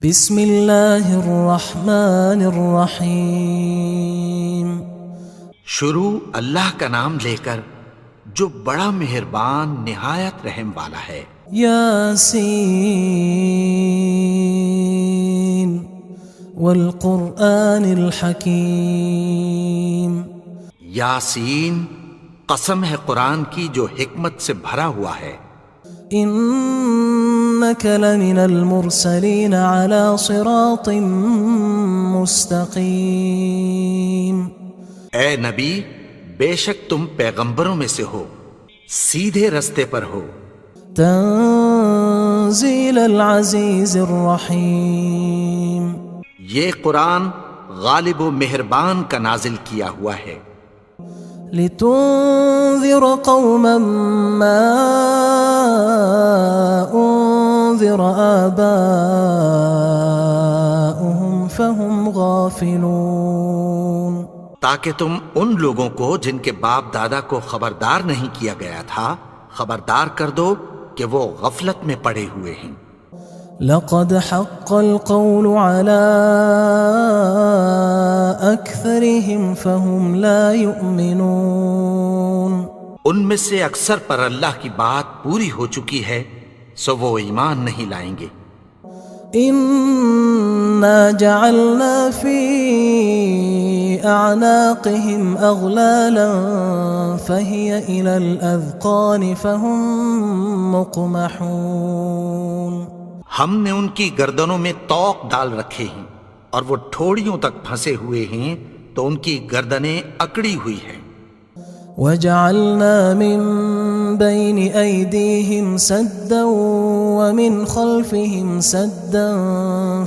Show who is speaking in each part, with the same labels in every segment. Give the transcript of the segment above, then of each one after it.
Speaker 1: بسم اللہ الرحمن الرحیم۔
Speaker 2: شروع اللہ کا نام لے کر جو بڑا مہربان نہایت رحم والا ہے۔
Speaker 1: یاسین والقرآن الحکیم۔
Speaker 2: یاسین، قسم ہے قرآن کی جو حکمت سے بھرا ہوا ہے۔
Speaker 1: انک لمن المرسلین علی صراط مستقیم۔
Speaker 2: اے نبی، بے شک تم پیغمبروں میں سے ہو، سیدھے رستے پر ہو۔
Speaker 1: تنزیل العزیز الرحیم۔
Speaker 2: یہ قرآن غالب و مہربان کا نازل کیا ہوا ہے۔
Speaker 1: لتنذر قوما ما انذر آباؤهم فهم غافلون۔
Speaker 2: تاکہ تم ان لوگوں کو جن کے باپ دادا کو خبردار نہیں کیا گیا تھا خبردار کر دو کہ وہ غفلت میں پڑے ہوئے ہیں۔
Speaker 1: لقد حق القول على أكثرهم فهم لا يؤمنون۔
Speaker 2: ان میں سے اکثر پر اللہ کی بات پوری ہو چکی ہے سو وہ ایمان نہیں لائیں گے۔
Speaker 1: إنا جعلنا في أعناقهم أغلالا فهي إلى الأذقان فهم مقمحون۔
Speaker 2: ہم نے ان کی گردنوں میں طوق ڈال رکھے ہیں اور وہ ٹھوڑیوں تک پھنسے ہوئے ہیں تو ان کی گردنیں اکڑی ہوئی ہیں۔
Speaker 1: وجعلنا من بين أيديهم سدا ومن خلفهم سدا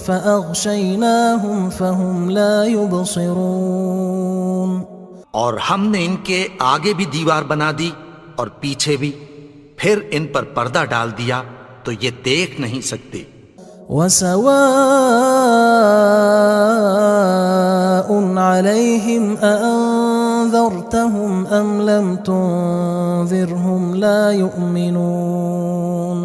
Speaker 1: فأغشيناهم فهم لا يبصرون۔
Speaker 2: اور ہم نے ان کے آگے بھی دیوار بنا دی اور پیچھے بھی، پھر ان پر پردہ ڈال دیا تو یہ دیکھ نہیں سکتے۔
Speaker 1: وسواء عليهم أأنذرتهم أم لم تنذرهم لا يؤمنون۔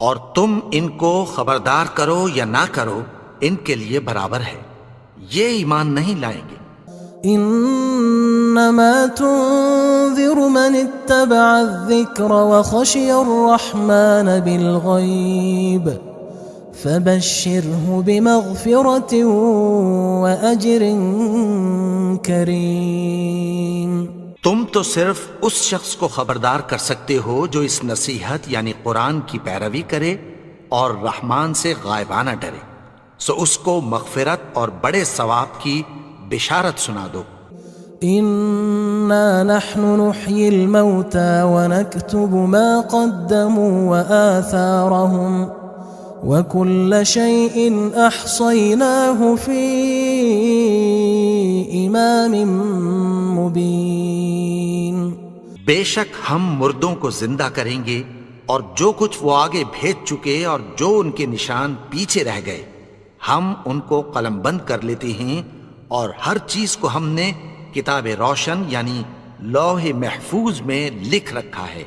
Speaker 2: اور تم ان کو خبردار کرو یا نہ کرو ان کے لیے برابر ہے، یہ ایمان نہیں لائیں گے۔
Speaker 1: انما تنذر من اتبع الذکر وخشی الرحمن بالغیب فبشرہ بمغفرۃ واجر کریم۔
Speaker 2: تم تو صرف اس شخص کو خبردار کر سکتے ہو جو اس نصیحت یعنی قرآن کی پیروی کرے اور رحمان سے غائبانہ ڈرے، سو اس کو مغفرت اور بڑے ثواب کی بشارت سنا دو۔
Speaker 1: انا نحن نحيي الموتى ونكتب ما قدموا وآثارهم وكل شيء احصيناه في امام مبين۔
Speaker 2: بے شک ہم مردوں کو زندہ کریں گے اور جو کچھ وہ آگے بھیج چکے اور جو ان کے نشان پیچھے رہ گئے ہم ان کو قلم بند کر لیتے ہیں، اور ہر چیز کو ہم نے کتاب روشن یعنی لوح محفوظ میں لکھ رکھا ہے۔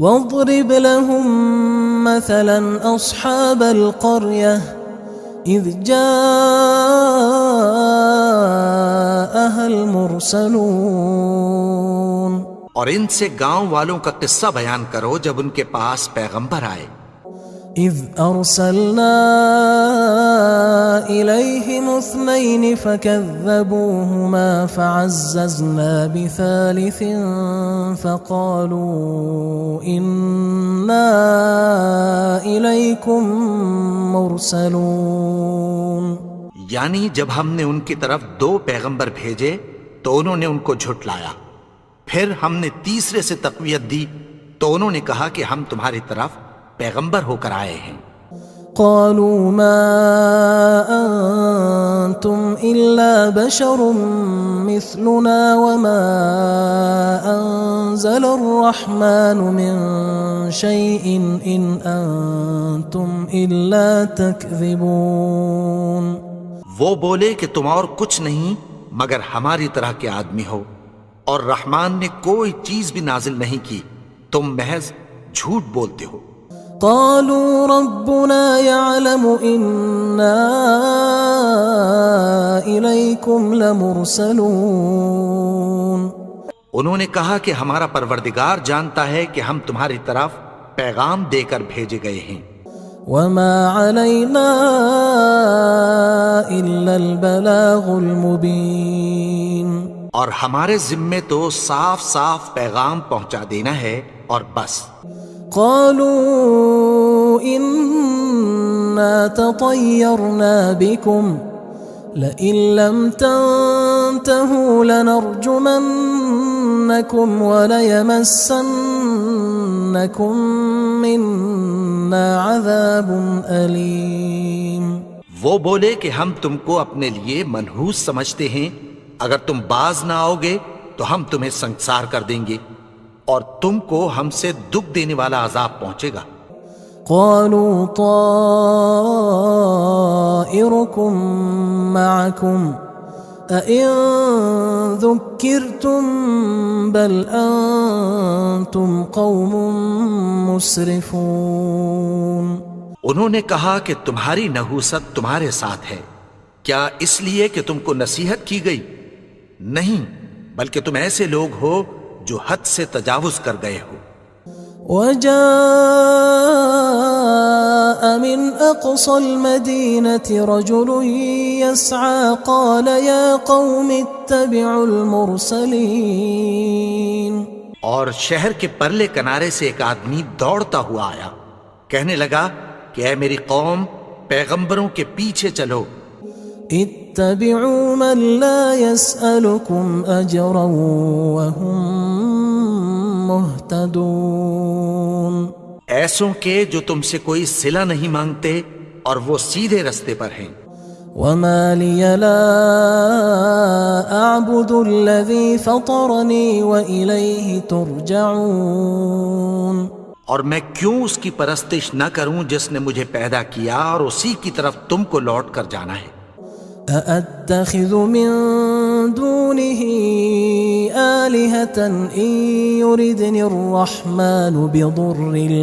Speaker 1: واضرب لهم مثلا اصحاب القرية اذ جاءها المرسلون۔
Speaker 2: اور ان سے گاؤں والوں کا قصہ بیان کرو جب ان کے پاس پیغمبر آئے۔
Speaker 1: اذ ارسلنا الیہم اثنین فکذبوہما فعززنا بثالث فقالوا انا الیکم مرسلون۔
Speaker 2: یعنی جب ہم نے ان کی طرف 2 پیغمبر بھیجے تو انہوں نے ان کو جھٹلایا، پھر ہم نے تیسرے سے تقویت دی تو انہوں نے کہا کہ ہم تمہاری طرف پیغمبر ہو کر آئے ہیں۔
Speaker 1: قالوا ما انتم الا بشر مثلنا وما انزل الرحمن من شيء ان انتم الا تكذبون۔
Speaker 2: وہ بولے کہ تم اور کچھ نہیں مگر ہماری طرح کے آدمی ہو، اور رحمان نے کوئی چیز بھی نازل نہیں کی، تم محض جھوٹ بولتے ہو۔
Speaker 1: قالوا ربنا يعلم إنا إليكم لمرسلون.
Speaker 2: انہوں نے کہا کہ ہمارا پروردگار جانتا ہے کہ ہم تمہاری طرف پیغام دے کر بھیجے گئے ہیں.
Speaker 1: وما علينا إلا البلاغ المبين.
Speaker 2: اور ہمارے ذمے تو صاف صاف پیغام پہنچا دینا ہے اور بس.
Speaker 1: قالوا إنا تطيرنا بكم لئن لم تنتهوا لنرجمنكم وليمسنكم منا عذاب أليم.
Speaker 2: وہ بولے کہ ہم تم کو اپنے لیے منحوس سمجھتے ہیں، اگر تم باز نہ آؤ گے تو ہم تمہیں سنگسار کر دیں گے اور تم کو ہم سے دکھ دینے والا عذاب پہنچے گا.
Speaker 1: قالوا طائركم معكم أئن ذكرتم بل أنتم قوم مسرفون.
Speaker 2: انہوں نے کہا کہ تمہاری نحوست تمہارے ساتھ ہے، کیا اس لیے کہ تم کو نصیحت کی گئی؟ نہیں، بلکہ تم ایسے لوگ ہو جو حد سے تجاوز کر گئے ہو.
Speaker 1: وجاء من أقصى المدينة رجل يسعى قال يا قوم اتبعوا المرسلين.
Speaker 2: اور شہر کے پرلے کنارے سے ایک آدمی دوڑتا ہوا آیا، کہنے لگا کہ اے میری قوم، پیغمبروں کے پیچھے چلو.
Speaker 1: اتبعوا من لا يسألكم أجرا وهم مهتدون.
Speaker 2: ایسوں کے جو تم سے کوئی صلہ نہیں مانگتے اور وہ سیدھے رستے پر ہیں.
Speaker 1: وما لي لا أعبد الذي فطرني وإليه ترجعون.
Speaker 2: اور میں کیوں اس کی پرستش نہ کروں جس نے مجھے پیدا کیا اور اسی کی طرف تم کو لوٹ کر جانا ہے.
Speaker 1: أأتخذ من دونه آلهة إن يردني الرحمن بضر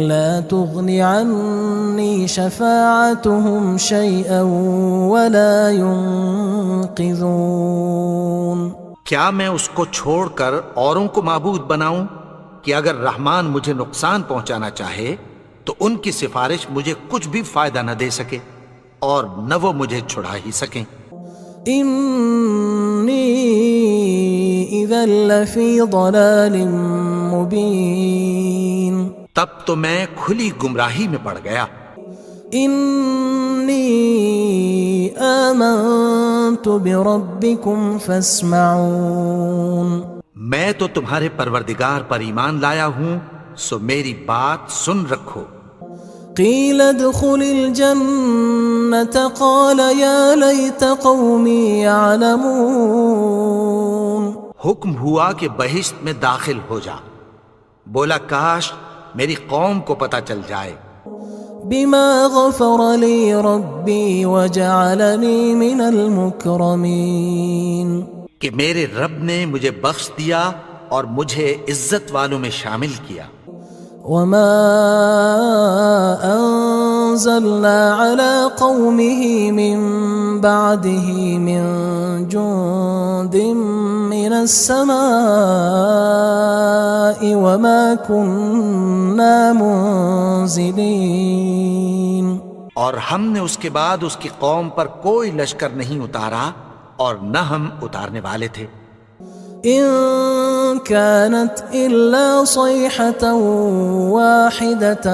Speaker 1: لا تغن عني شفاعتهم شيئا ولا ينقذون.
Speaker 2: کیا میں اس کو چھوڑ کر اوروں کو معبود بناؤں کہ اگر رحمان مجھے نقصان پہنچانا چاہے تو ان کی سفارش مجھے کچھ بھی فائدہ نہ دے سکے اور نہ وہ مجھے چھڑا ہی سکیں.
Speaker 1: إني إذا لفي ضلال مبين.
Speaker 2: تب تو میں کھلی گمراہی میں پڑ گیا.
Speaker 1: إني آمنت بربكم فاسمعون.
Speaker 2: میں تو تمہارے پروردگار پر ایمان لایا ہوں، سو میری بات سن رکھو.
Speaker 1: قيل ادخل الجنة قال يا ليت قومي يعلمون.
Speaker 2: حکم ہوا کہ بہشت میں داخل ہو جا. بولا کاش میری قوم کو پتہ چل جائے.
Speaker 1: بما غفر لي ربي وجعلني من المكرمين.
Speaker 2: کہ میرے رب نے مجھے بخش دیا اور مجھے عزت والوں میں شامل کیا.
Speaker 1: وما أنزلنا على قومه من بعده من جند من السماء وما كنا منزلين.
Speaker 2: اور ہم نے اس کے بعد اس کی قوم پر کوئی لشکر نہیں اتارا اور نہ ہم اتارنے والے تھے.
Speaker 1: إن كانت إلا صيحة واحدة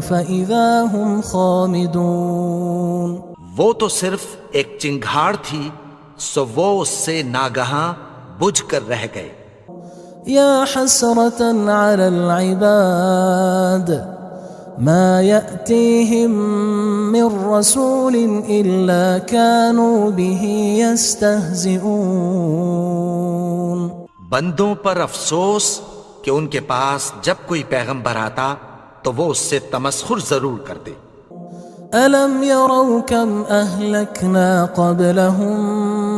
Speaker 1: فإذا هم خامدون.
Speaker 2: وہ تو صرف ایک چنگھاڑ تھی، سو وہ اس سے ناگہاں بجھ کر رہ گئے.
Speaker 1: يا حسرة على العباد ما يأتيهم من رسول إلا كانوا به يستهزئون.
Speaker 2: بندوں پر افسوس کہ ان کے پاس جب کوئی پیغمبر آتا تو وہ اس سے تمسخر ضرور کرتے.
Speaker 1: ألم يروا كم أهلكنا قبلهم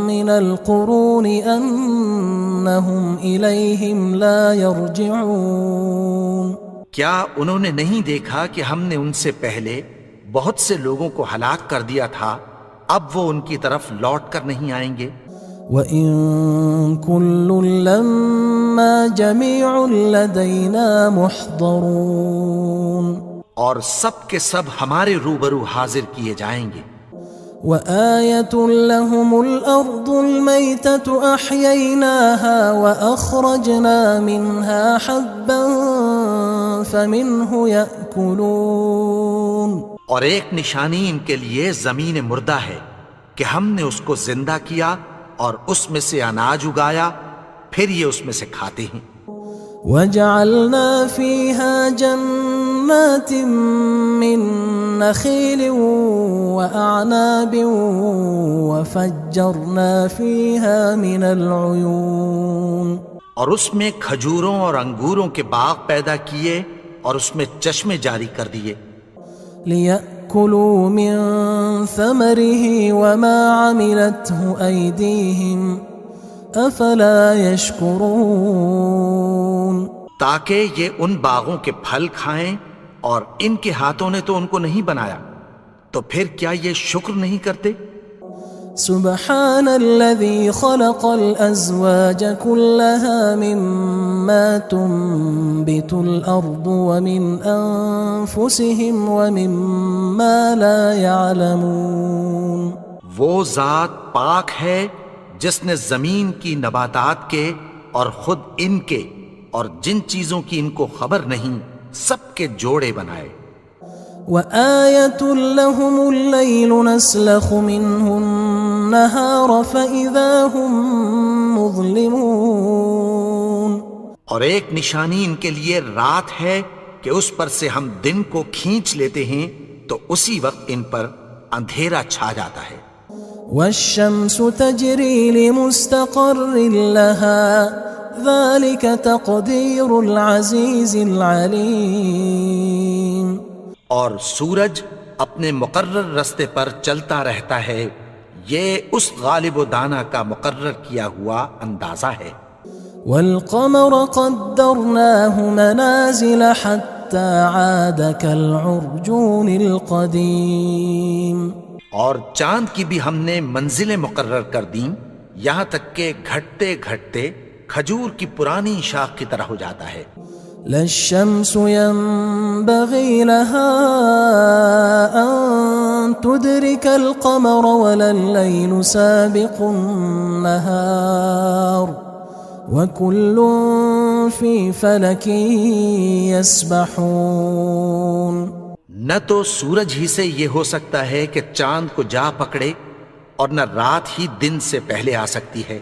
Speaker 1: من القرون أنهم إليهم لا يرجعون.
Speaker 2: کیا انہوں نے نہیں دیکھا کہ ہم نے ان سے پہلے بہت سے لوگوں کو ہلاک کر دیا تھا، اب وہ ان کی طرف لوٹ کر نہیں آئیں گے؟
Speaker 1: وَإِن كُلٌّ لَمَّا جَمِيعٌ لَدَيْنَا مُحْضَرُونَ،
Speaker 2: اور سب کے سب ہمارے روبرو حاضر کیے جائیں گے۔
Speaker 1: وَآيَةٌ لَهُمُ الْأَرْضُ الْمَيْتَةُ أَحْيَيْنَاهَا وَأَخْرَجْنَا مِنْهَا حَبًّا فَمِنْهُ يَأْكُلُونَ،
Speaker 2: اور ایک نشانی ان کے لیے زمین مردہ ہے کہ ہم نے اس کو زندہ کیا اور اس میں سے اناج اگایا، پھر یہ اس میں سے کھاتے ہیں۔
Speaker 1: وَجَعَلْنَا فِيهَا جَنَّاتٍ مِّن نَخِيلٍ وَأَعْنَابٍ وَفَجَّرْنَا فِيهَا مِنَ الْعُيُونِ،
Speaker 2: اور اس میں کھجوروں اور انگوروں کے باغ پیدا کیے اور اس میں چشمے جاری کر دیے،
Speaker 1: لِيَأْكُلُوا مِن ثَمَرِهِ وَمَا عَمِلَتْهُ أَيْدِيهِمْ أَفَلَا يَشْكُرُونَ،
Speaker 2: تاکہ یہ ان باغوں کے پھل کھائیں، اور ان کے ہاتھوں نے تو ان کو نہیں بنایا، تو پھر کیا یہ شکر نہیں کرتے؟
Speaker 1: سبحان الذي خلق الأزواج كلها مما تنبت الأرض ومن أنفسهم ومما لا يعلمون،
Speaker 2: وہ ذات پاک ہے جس نے زمین کی نباتات کے اور خود ان کے اور جن چیزوں کی ان کو خبر نہیں سب کے جوڑے بنائے۔
Speaker 1: وآية لهم الليل نسلخ منه النهار فإذا هم مظلمون،
Speaker 2: اور ایک نشانی ان کے لیے رات ہے کہ اس پر سے ہم دن کو کھینچ لیتے ہیں تو اسی وقت ان پر اندھیرا چھا جاتا ہے۔
Speaker 1: والشمس تجري لمستقر لها ذلك تقدير العزيز العليم،
Speaker 2: اور سورج اپنے مقرر رستے پر چلتا رہتا ہے، یہ اس غالب و دانا کا مقرر کیا ہوا اندازہ ہے۔
Speaker 1: والقمر قدرناه منازل حتى عاد كالعرجون القديم،
Speaker 2: اور چاند کی بھی ہم نے منزلیں مقرر کر دیں، یہاں تک کہ گھٹتے گھٹتے کھجور کی پرانی شاخ کی طرح ہو جاتا ہے۔
Speaker 1: لا الشمس ينبغي لها أن تدرك القمر ولا الليل سابق النهار وكل في فلك يسبحون،
Speaker 2: نہ تو سورج ہی سے یہ ہو سکتا ہے کہ چاند کو جا پکڑے، اور نہ رات ہی دن سے پہلے آ سکتی ہے،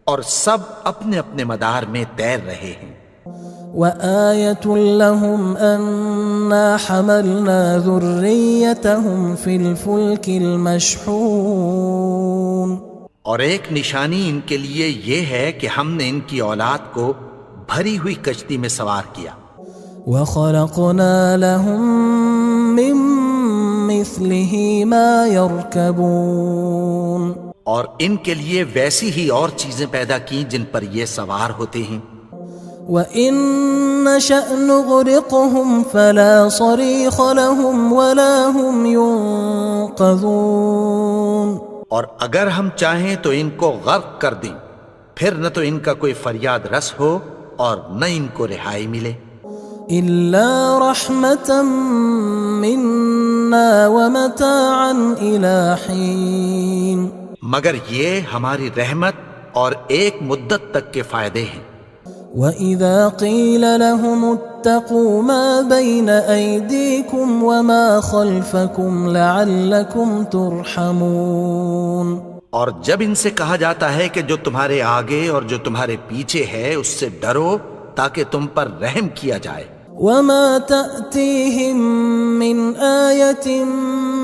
Speaker 2: اور سب اپنے اپنے مدار میں تیر رہے ہیں۔
Speaker 1: وآية لهم أنا حملنا ذريتهم في الفلك المشحون،
Speaker 2: اور ایک نشانی ان کے لیے یہ ہے کہ ہم نے ان کی اولاد کو بھری ہوئی کشتی میں سوار کیا۔
Speaker 1: وخلقنا لهم من مثله ما يركبون،
Speaker 2: اور ان کے لیے ویسی ہی اور چیزیں پیدا کی جن پر یہ سوار ہوتے ہیں۔
Speaker 1: وَإِن نَّشَأْ نُغْرِقْهُمْ فَلَا صَرِيخَ لَهُمْ وَلَا هُمْ يُنقَذُونَ،
Speaker 2: اور اگر ہم چاہیں تو ان کو غرق کر دیں، پھر نہ تو ان کا کوئی فریاد رس ہو اور نہ ان کو رہائی ملے۔
Speaker 1: إِلَّا رَحْمَةً مِنَّا وَمَتَاعًا إِلَى حِينٍ،
Speaker 2: مگر یہ ہماری رحمت اور ایک مدت تک کے فائدے ہیں۔
Speaker 1: وَإِذَا قِيلَ لَهُمُ اتَّقُوا مَا بَيْنَ أَيْدِيكُمْ وَمَا خَلْفَكُمْ لَعَلَّكُمْ تُرْحَمُونَ،
Speaker 2: اور جب ان سے کہا جاتا ہے کہ جو تمہارے آگے اور جو تمہارے پیچھے ہے اس سے ڈرو تاکہ تم پر رحم کیا جائے۔
Speaker 1: وَمَا تَأْتِيهِم مِّنْ آيَةٍ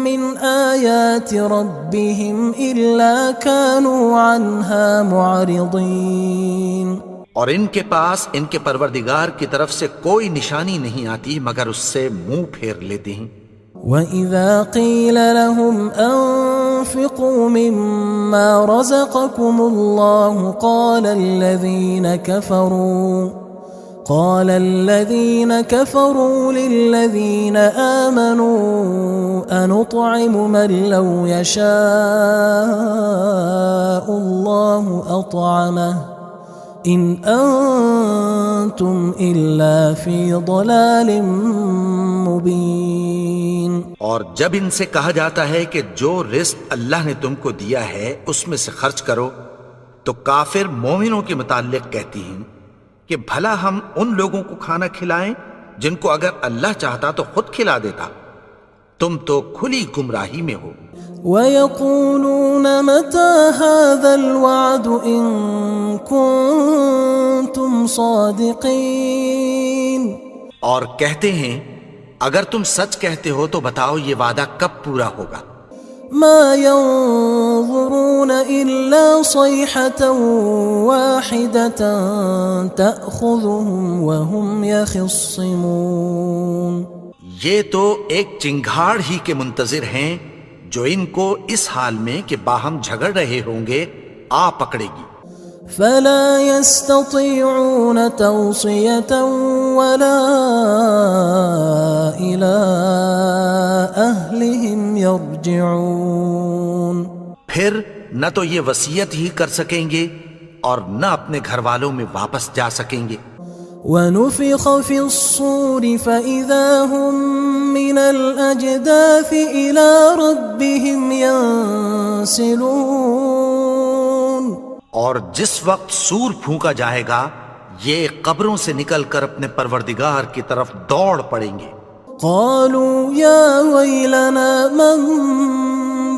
Speaker 1: مِّنْ آيَاتِ رَبِّهِمْ إِلَّا كَانُوا عَنْهَا مُعْرِضِينَ،
Speaker 2: اور ان کے پاس ان کے پروردگار کی طرف سے کوئی نشانی نہیں آتی مگر اس سے منہ پھیر لیتے ہیں۔
Speaker 1: وَإِذَا قِيلَ لَهُمْ أَنفِقُوا مِمَّا رَزَقَكُمُ اللَّهُ قال الذين كفروا للذين آمنوا أنطعم من لو يشاء الله أطعمه إن أنتم إلا في ضلال مبين.
Speaker 2: اور جب ان سے کہا جاتا ہے کہ جو رزق اللہ نے تم کو دیا ہے اس میں سے خرچ کرو، تو کافر مومنوں کے متعلق کہتی ہیں کہ بھلا ہم ان لوگوں کو کھانا کھلائیں جن کو اگر اللہ چاہتا تو خود کھلا دیتا. تم تو کھلی گمراہی میں ہو.
Speaker 1: وَيَقُولُونَ مَتَى هَذَا الْوَعْدُ إِن كُنتُمْ صَادِقِينَ.
Speaker 2: اور کہتے ہیں اگر تم سچ کہتے ہو تو بتاؤ یہ وعدہ کب پورا ہوگا.
Speaker 1: مَا يَنظُرُونَ إِلَّا صَيْحَةً وَاحِدَةً تَأْخُذُهُمْ وَهُمْ يَخِصِّمُونَ.
Speaker 2: یہ تو ایک چنگھاڑ ہی کے منتظر ہیں جو ان کو اس حال میں کہ باہم جھگڑ رہے ہوں گے آ پکڑے گی.
Speaker 1: فلا يستطيعون توصية ولا إلى أهلهم يرجعون.
Speaker 2: پھر نہ تو یہ وصیت ہی کر سکیں گے اور نہ اپنے گھر والوں میں واپس جا سکیں گے.
Speaker 1: ونفخ في الصور فإذا هم من الأجداث إلى ربهم ينسلون.
Speaker 2: اور جس وقت سور پھونکا جائے گا یہ قبروں سے نکل کر اپنے پروردگار کی طرف دوڑ پڑیں گے.
Speaker 1: قالوا يا ويلنا من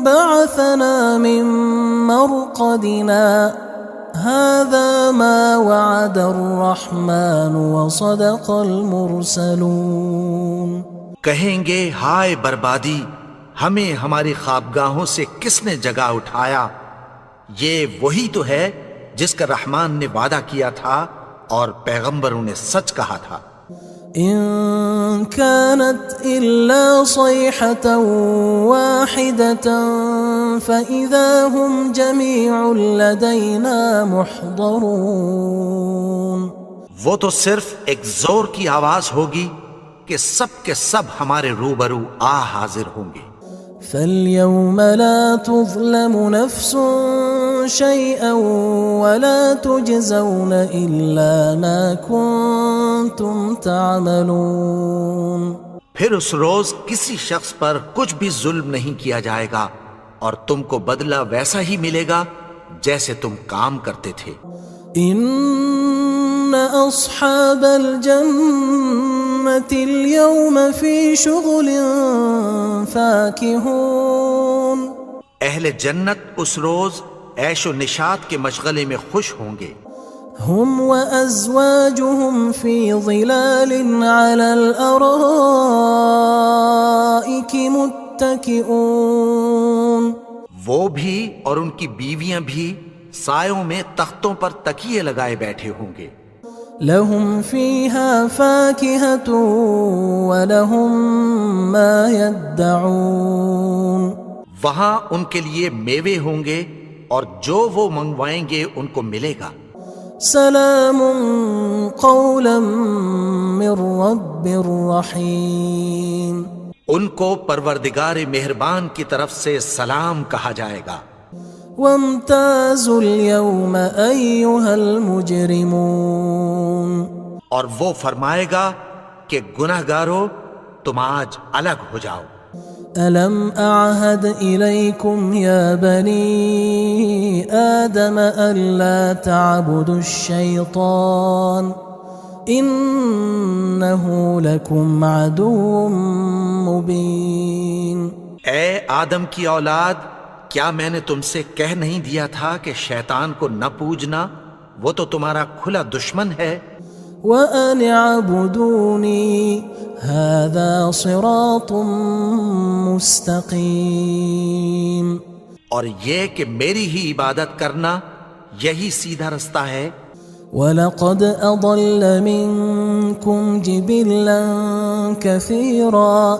Speaker 1: بعثنا من مرقدنا هذا ما وعد الرحمن وصدق المرسلون.
Speaker 2: کہیں گے ہائے بربادی، ہمیں ہماری خوابگاہوں سے کس نے جگا اٹھایا. یہ وہی تو ہے جس کا رحمان نے وعدہ کیا تھا اور پیغمبروں نے سچ کہا تھا.
Speaker 1: إن كانت إلا صيحة واحدة فإذا هم جميع لدينا محضرون.
Speaker 2: وہ تو صرف ایک زور کی آواز ہوگی کہ سب کے سب ہمارے روبرو آ حاضر ہوں گے.
Speaker 1: فاليوم لا تظلم نفس شيئا ولا تجزون إلا ما كنتم تعملون.
Speaker 2: پھر اس روز کسی شخص پر کچھ بھی ظلم نہیں کیا جائے گا اور تم کو بدلہ ویسا ہی ملے گا جیسے تم کام کرتے تھے.
Speaker 1: إن أصحاب الجنة اليوم في شغل فاكهون.
Speaker 2: اہل جنت اس روز عیش و نشاط کے مشغلے میں خوش ہوں گے.
Speaker 1: هم وأزواجهم في ظلال على الأرائك متكئون.
Speaker 2: وہ بھی اور ان کی بیویاں بھی سایوں میں تختوں پر تکیے لگائے بیٹھے ہوں گے.
Speaker 1: لهم فيها فاكهة ولهم ما يدعون.
Speaker 2: وہاں ان کے لیے میوے ہوں گے اور جو وہ منگوائیں گے ان کو ملے گا.
Speaker 1: سلام قولا من رب رحیم.
Speaker 2: ان کو پروردگار مہربان کی طرف سے سلام کہا جائے گا.
Speaker 1: وامتازوا اليوم أيها المجرمون.
Speaker 2: اور وہ فرمائے گا کہ گناہگارو تم آج الگ ہو جاؤ.
Speaker 1: ألم أعهد إليكم يا بني آدم ألا تعبدوا الشيطان إنه لكم عدو مبين.
Speaker 2: اے آدم کی اولاد، کیا میں نے تم سے کہہ نہیں دیا تھا کہ شیطان کو نہ پوجنا، وہ تو تمہارا کھلا دشمن ہے.
Speaker 1: وَأَنِ اعْبُدُونِي هَذَا صِرَاطٌ مُسْتَقِيمٌ.
Speaker 2: اور یہ کہ میری ہی عبادت کرنا یہی سیدھا رستہ ہے.
Speaker 1: وَلَقَدْ أَضَلَّ مِنْكُمْ جِبِلًّا كَثِيرًا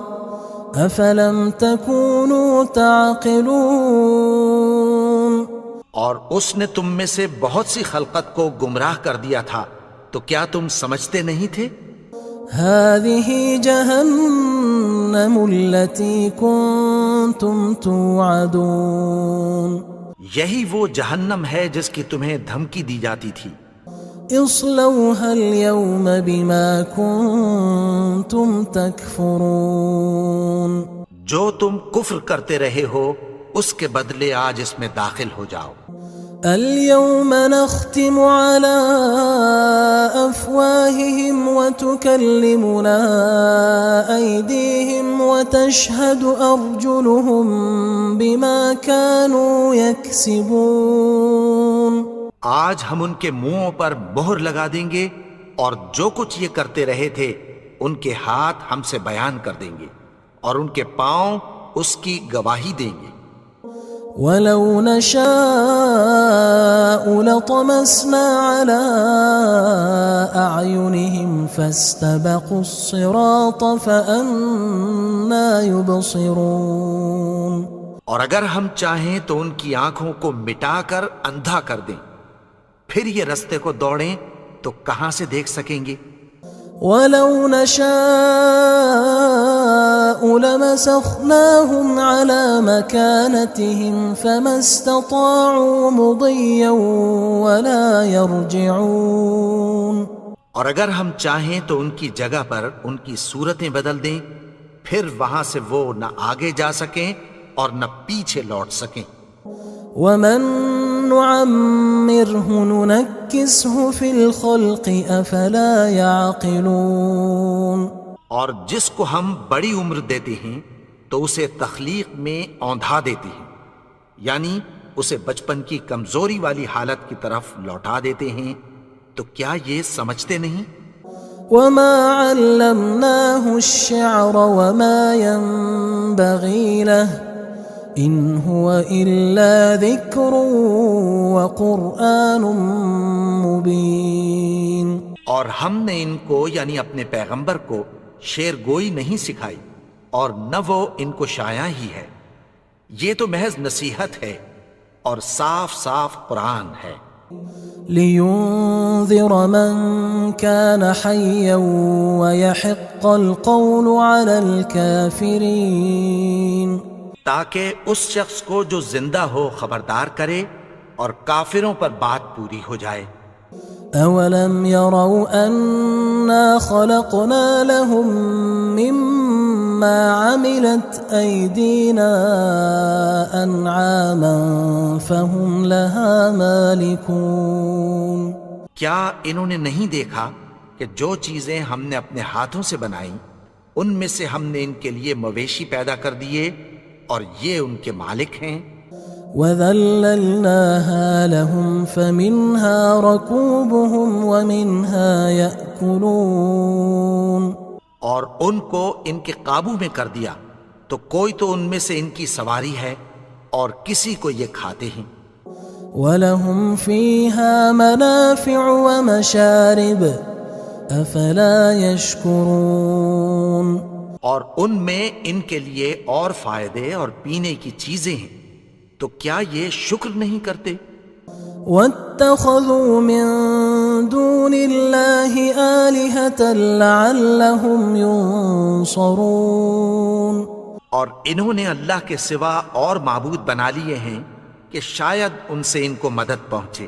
Speaker 1: أَفَلَمْ تَكُونُوا تَعْقِلُونَ.
Speaker 2: اور اس نے تم میں سے بہت سی خلقت کو گمراہ کر دیا تھا، تو کیا تم سمجھتے نہیں تھے؟
Speaker 1: هذه جهنم التي كنتم توعدون
Speaker 2: یہی وہ جہنم ہے جس کی تمہیں دھمکی دی جاتی تھی۔
Speaker 1: اصلوها اليوم بما كنتم تكفرون
Speaker 2: جو تم کفر کرتے رہے ہو اس کے بدلے آج اس میں داخل ہو جاؤ۔
Speaker 1: اليوم نختم على أفواههم وتكلمنا أيديهم وتشهد أرجلهم بما كانوا يكسبون
Speaker 2: آج ہم ان کے منہوں پر مہر لگا دیں گے اور جو کچھ یہ کرتے رہے تھے ان کے ہاتھ ہم سے بیان کر دیں گے اور ان کے پاؤں اس کی گواہی دیں گے۔
Speaker 1: ولو نشاء لطمسنا على أعينهم فاستبقوا الصراط فأنى يبصرون
Speaker 2: اور اگر ہم چاہیں تو ان کی آنکھوں کو مٹا کر اندھا کر دیں، پھر یہ رستے کو دوڑیں تو کہاں سے دیکھ سکیں گے؟
Speaker 1: ولو نشاء لمسخناهم على مكانتهم فما استطاعوا مضيا ولا يرجعون
Speaker 2: اور اگر ہم چاہیں تو ان کی جگہ پر ان کی صورتیں بدل دیں، پھر وہاں سے وہ نہ آگے جا سکیں اور نہ پیچھے لوٹ سکیں۔
Speaker 1: ومن نعمره ننكسه في الخلق افلا يعقلون
Speaker 2: اور جس کو ہم بڑی عمر دیتے ہیں تو اسے تخلیق میں اوندھا دیتے ہیں، یعنی اسے بچپن کی کمزوری والی حالت کی طرف لوٹا دیتے ہیں، تو کیا یہ سمجھتے نہیں؟
Speaker 1: وما علمناه الشعر وما ينبغي له ان هو الا ذکر وقرآن مبین
Speaker 2: اور ہم نے ان کو یعنی اپنے پیغمبر کو شعر گوئی نہیں سکھائی اور نہ وہ ان کو شایع ہی ہے، یہ تو محض نصیحت ہے اور صاف صاف قرآن ہے۔
Speaker 1: لينذر من كان حيا ويحق القول على الكافرين
Speaker 2: تاکہ اس شخص کو جو زندہ ہو خبردار کرے اور کافروں پر بات پوری ہو جائے۔
Speaker 1: اولم يروا انا خلقنا لهم مما عملت ايدينا انعاما فهم لها مالكون
Speaker 2: کیا انہوں نے نہیں دیکھا کہ جو چیزیں ہم نے اپنے ہاتھوں سے بنائیں ان میں سے ہم نے ان کے لیے مویشی پیدا کر دیے اور یہ ان کے مالک ہیں۔
Speaker 1: وَذَلَّلْنَاهَا لَهُمْ فَمِنْهَا رَكُوبُهُمْ وَمِنْهَا يَأْكُلُونَ
Speaker 2: اور ان کو ان کے قابو میں کر دیا تو کوئی تو ان میں سے ان کی سواری ہے اور کسی کو یہ کھاتے ہیں۔
Speaker 1: وَلَهُمْ فِيهَا مَنَافِعُ وَمَشَارِبُ أَفَلَا يَشْكُرُونَ
Speaker 2: اور ان میں ان کے لیے اور فائدے اور پینے کی چیزیں ہیں، تو کیا یہ شکر نہیں کرتے؟
Speaker 1: وَاتَّخَذُوا مِن دُونِ اللَّهِ آلِهَةً لَعَلَّهُمْ يُنصَرُونَ
Speaker 2: اور انہوں نے اللہ کے سوا اور معبود بنا لیے ہیں کہ شاید ان سے ان کو مدد پہنچے۔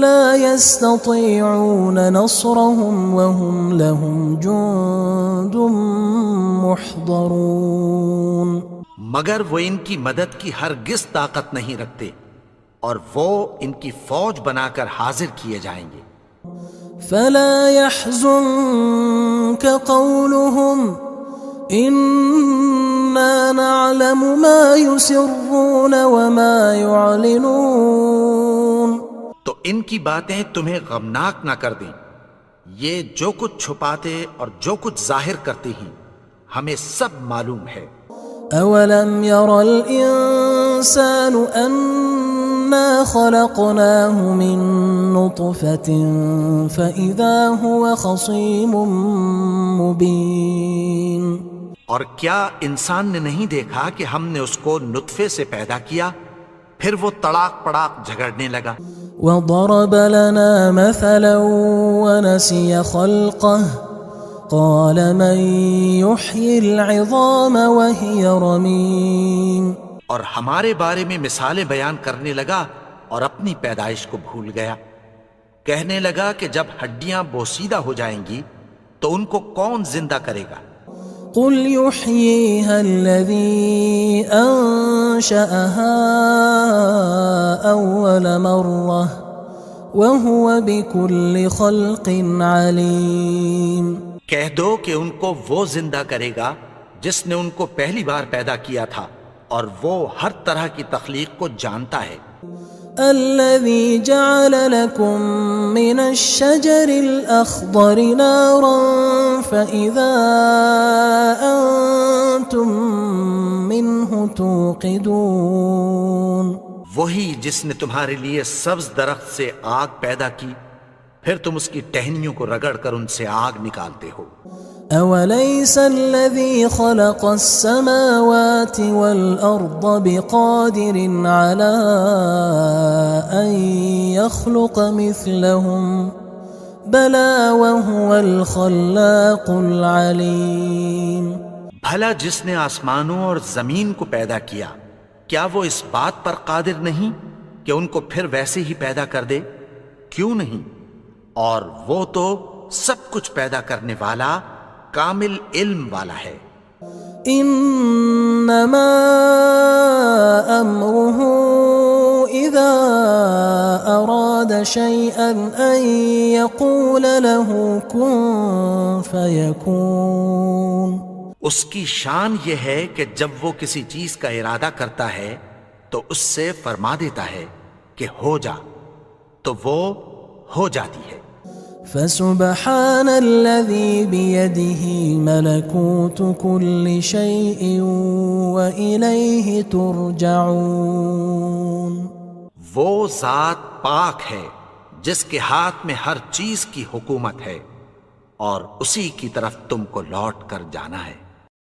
Speaker 1: لا يستطيعون نصرهم وهم لهم جند محضرون
Speaker 2: مگر وہ ان کی مدد کی ہرگز طاقت نہیں رکھتے اور وہ ان کی فوج بنا کر حاضر کیے جائیں گے۔
Speaker 1: فلا يحزنك قولهم إنا نعلم ما يسرون وما يعلنون
Speaker 2: تو ان کی باتیں تمہیں غمناک نہ کر دیں، یہ جو کچھ چھپاتے اور جو کچھ ظاہر کرتے ہیں ہمیں سب معلوم ہے۔
Speaker 1: اولم ير الانسان انا خلقناه من نطفة فاذا هو خصيم مبين
Speaker 2: اور کیا انسان نے نہیں دیکھا کہ ہم نے اس کو نطفے سے پیدا کیا، پھر وہ تڑاک پڑاک جھگڑنے لگا۔
Speaker 1: وضرب لنا مثلا ونسي خلقه قال من يحيي العظام وهي رميم
Speaker 2: اور ہمارے بارے میں مثالیں بیان کرنے لگا اور اپنی پیدائش کو بھول گیا. کہنے لگا کہ جب ہڈیاں بوسیدہ ہو جائیں گی تو ان کو کون زندہ کرے گا؟
Speaker 1: قل يحييها الذي أنشأها أول مرة وهو بكل خلق عليم.
Speaker 2: کہہ دو کہ ان کو وہ زندہ کرے گا جس نے ان کو پہلی بار پیدا کیا تھا اور وہ ہر طرح کی تخلیق کو جانتا ہے.
Speaker 1: الذي جعل لكم من الشجر الأخضر نارا فإذا أنتم منه توقدون.
Speaker 2: وہی جس نے تمہارے لیے سبز درخت سے آگ پیدا کی پھر تم اس کی ٹہنیوں کو رگڑ کر ان سے آگ نکالتے ہو.
Speaker 1: أوليس الذي خلق السماوات والأرض بقادر على أن يخلق مثلهم بلى وهو الخلاق العليم.
Speaker 2: بھلا جس نے آسمانوں اور زمین کو پیدا کیا کیا وہ اس بات پر قادر نہیں کہ ان کو پھر ویسے ہی پیدا کر دے؟ کیوں نہیں؟ اور وہ تو سب کچھ پیدا کرنے والا کامل علم والا ہے.
Speaker 1: انما امره اذا اراد شيئا ان يقول له كن فيكون.
Speaker 2: اس کی شان یہ ہے کہ جب وہ کسی چیز کا ارادہ کرتا ہے تو اس سے فرما دیتا ہے کہ ہو جا تو وہ ہو جاتی ہے.
Speaker 1: فسبحان الذي بيده ملكوت كل شيء وإليه ترجعون.
Speaker 2: وہ ذات پاک ہے جس کے ہاتھ میں ہر چیز کی حکومت ہے اور اسی کی طرف تم کو لوٹ کر جانا ہے.